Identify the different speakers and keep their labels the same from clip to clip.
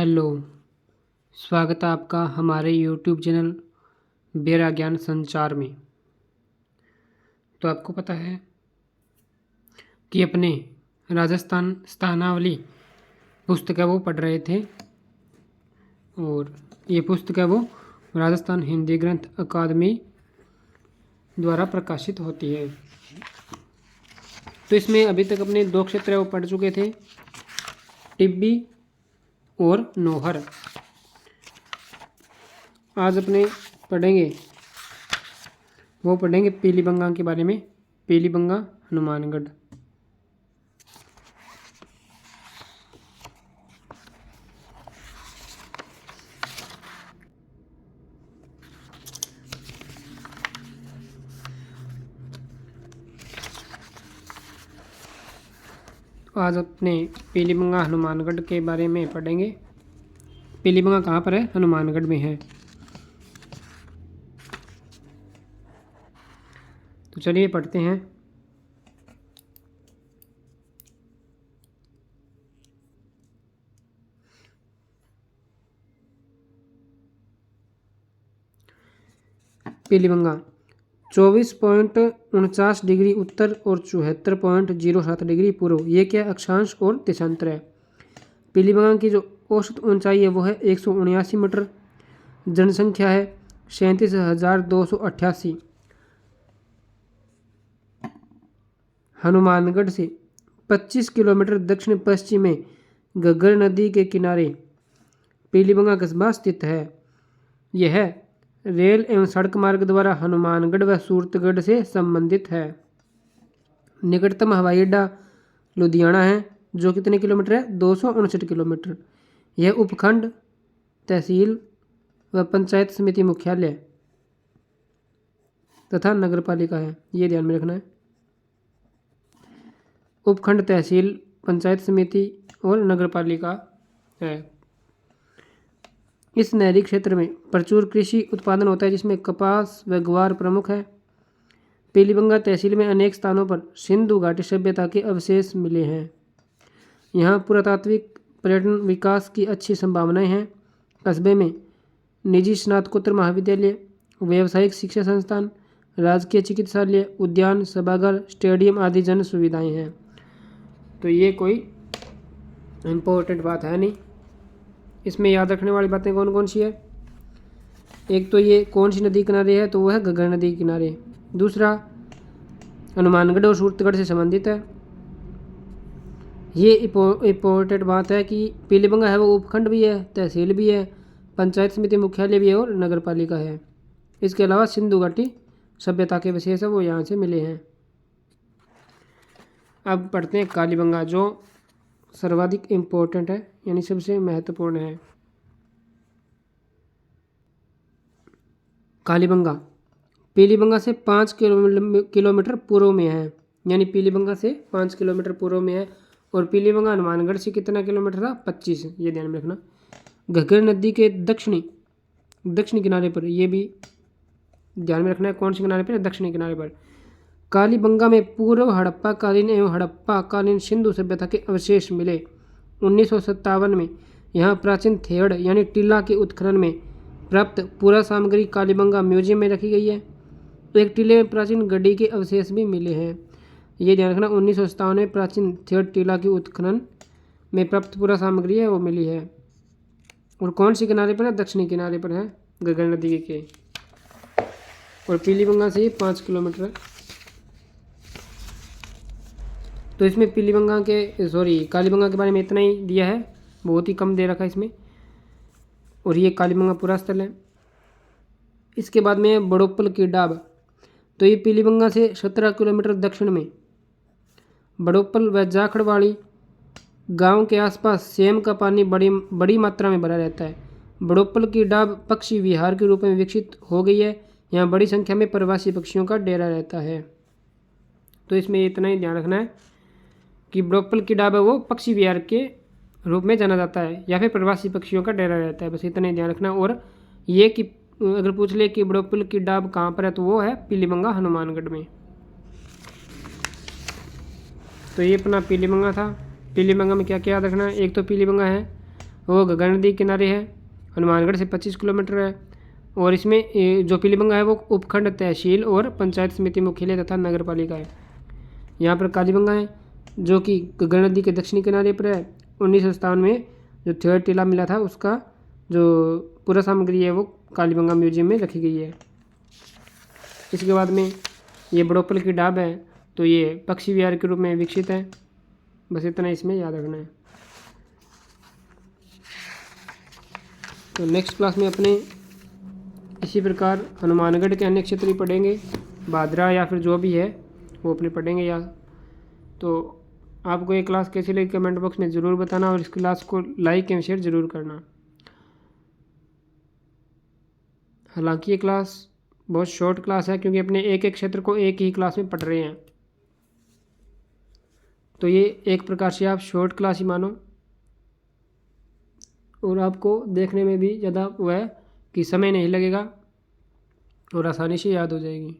Speaker 1: Hello. स्वागत है आपका हमारे यूट्यूब चैनल बेरा ज्ञान संचार में। तो आपको पता है कि अपने राजस्थान स्थानावली पुस्तक है वो पढ़ रहे थे, और ये पुस्तक है वो राजस्थान हिंदी ग्रंथ अकादमी द्वारा प्रकाशित होती है। तो इसमें अभी तक अपने दो क्षेत्र वो पढ़ चुके थे, टिब्बी और नौहर। आज अपने पढ़ेंगे पीलीबंगा के बारे में। पीलीबंगा हनुमानगढ़। आज अपने पीलीबंगा हनुमानगढ़ के बारे में पढ़ेंगे। पीलीबंगा कहाँ पर है? हनुमानगढ़ में है। तो चलिए पढ़ते हैं। पीलीबंगा 24.49 डिग्री उत्तर और 74.07 डिग्री पूर्व, ये क्या अक्षांश और देशांतर है। पीलीबंगा की जो औसत ऊंचाई है वो है 179 मीटर। जनसंख्या है 37,288। हनुमानगढ़ से 25 किलोमीटर दक्षिण पश्चिम में घग्गर नदी के किनारे पीलीबंगा कस्बा स्थित है। यह रेल एवं सड़क मार्ग द्वारा हनुमानगढ़ व सूरतगढ़ से संबंधित है। निकटतम हवाई अड्डा लुधियाना है, जो कितने किलोमीटर है? 259 किलोमीटर। यह उपखंड, तहसील व पंचायत समिति मुख्यालय तथा नगरपालिका है। ये ध्यान में रखना है। उपखंड, तहसील, पंचायत समिति और नगरपालिका है। इस नहरी क्षेत्र में प्रचुर कृषि उत्पादन होता है, जिसमें कपास व ग्वार प्रमुख है। पीलीबंगा तहसील में अनेक स्थानों पर सिंधु घाटी सभ्यता के अवशेष मिले हैं। यहाँ पुरातात्विक पर्यटन विकास की अच्छी संभावनाएं हैं। कस्बे में निजी स्नातकोत्तर महाविद्यालय, व्यावसायिक शिक्षा संस्थान, राजकीय चिकित्सालय, उद्यान, सभागार, स्टेडियम आदि जन सुविधाएं हैं। तो ये कोई इम्पोर्टेंट बात है नहीं। इसमें याद रखने वाली बातें कौन कौन सी है? एक तो ये कौन सी नदी किनारे है, तो वो है घग्गर नदी के किनारे। दूसरा, हनुमानगढ़ और सूरतगढ़ से संबंधित है। ये इम्पोर्टेंट बात है कि पीलीबंगा है वो उपखंड भी है, तहसील भी है, पंचायत समिति मुख्यालय भी है और नगरपालिका है। इसके अलावा सिंधु घाटी सभ्यता के विशेष है वो यहाँ से मिले हैं। अब पढ़ते हैं कालीबंगा, जो सर्वाधिक इम्पोर्टेंट है, यानी सबसे महत्वपूर्ण है। कालीबंगा पीलीबंगा से 5 किलोमीटर पूर्व में है, यानी पीलीबंगा से 5 किलोमीटर पूर्व में है। और पीलीबंगा हनुमानगढ़ से कितना किलोमीटर था? 25। ये ध्यान में रखना। घग्गर नदी के दक्षिणी किनारे पर, ये भी ध्यान में रखना है। कौन से किनारे पर? दक्षिणी किनारे पर। कालीबंगा में पूर्व हड़प्पा कालीन एवं हड़प्पा कालीन सिंधु सभ्यता के अवशेष मिले। 1957 में यहाँ प्राचीन थेड़ यानी टीला के उत्खनन में प्राप्त पूरा सामग्री कालीबंगा म्यूजियम में रखी गई है। तो एक टीले में प्राचीन गड्डी के अवशेष भी मिले हैं। ये ध्यान रखना। 1957 में प्राचीन थेड़ टीला के उत्खनन में प्राप्त पूरा सामग्री है वो मिली है। और कौन सी किनारे पर है? दक्षिणी किनारे पर है, घग्गर नदी के। और पीलीबंगा से 5 किलोमीटर है। तो इसमें कालीबंगा के बारे में इतना ही दिया है, बहुत ही कम दे रखा है इसमें। और ये कालीबंगा पूरा स्थल है। इसके बाद में बड़ोप्पल की डाब। तो ये पीलीबंगा से 17 किलोमीटर दक्षिण में बड़ोप्पल व जाखड़वाड़ी गांव के आसपास सेम का पानी बड़ी मात्रा में भरा रहता है। बड़ोप्पल की डाब पक्षी विहार के रूप में विकसित हो गई है। यहाँ बड़ी संख्या में प्रवासी पक्षियों का डेरा रहता है। तो इसमें इतना ही ध्यान रखना है कि बड़ोप्पल की डाब है वो पक्षी विहार के रूप में जाना जाता है, या फिर प्रवासी पक्षियों का डेरा रहता है। बस इतना ही ध्यान रखना। और ये कि अगर पूछ ले कि बड़ोप्पल की डाब कहाँ पर है, तो वो है पीलीबंगा हनुमानगढ़ में। तो ये अपना पीलीबंगा था। पीलीबंगा में क्या क्या याद रखना है? एक तो पीलीबंगा है वो गगन नदी के किनारे है, हनुमानगढ़ से 25 किलोमीटर है। और इसमें जो पीलीबंगा है वो उपखंड, तहसील और पंचायत समिति मुख्यालय तथा नगर पालिका है। यहाँ पर कालीबंगा है जो कि गगन नदी के दक्षिणी किनारे पर है। 1957 में जो थेड़ टीला मिला था उसका जो पूरा सामग्री है वो कालीबंगा म्यूजियम में रखी गई है। इसके बाद में ये बड़ोपल की डाब है, तो ये पक्षी विहार के रूप में विकसित है। बस इतना इसमें याद रखना है। तो नेक्स्ट क्लास में अपने इसी प्रकार हनुमानगढ़ के अन्य क्षेत्र ही पढ़ेंगे, भादरा या फिर जो भी है वो अपने पढ़ेंगे। या तो आपको ये क्लास कैसी लगी कमेंट बॉक्स में ज़रूर बताना और इस क्लास को लाइक एंड शेयर ज़रूर करना। हालांकि ये क्लास बहुत शॉर्ट क्लास है क्योंकि अपने एक एक क्षेत्र को एक ही क्लास में पढ़ रहे हैं, तो ये एक प्रकार से आप शॉर्ट क्लास ही मानो और आपको देखने में भी ज़्यादा वो है कि समय नहीं लगेगा और आसानी से याद हो जाएगी।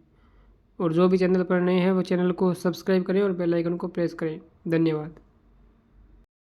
Speaker 1: और जो भी चैनल पर नए हैं वो चैनल को सब्सक्राइब करें और बेल आइकन को प्रेस करें। धन्यवाद।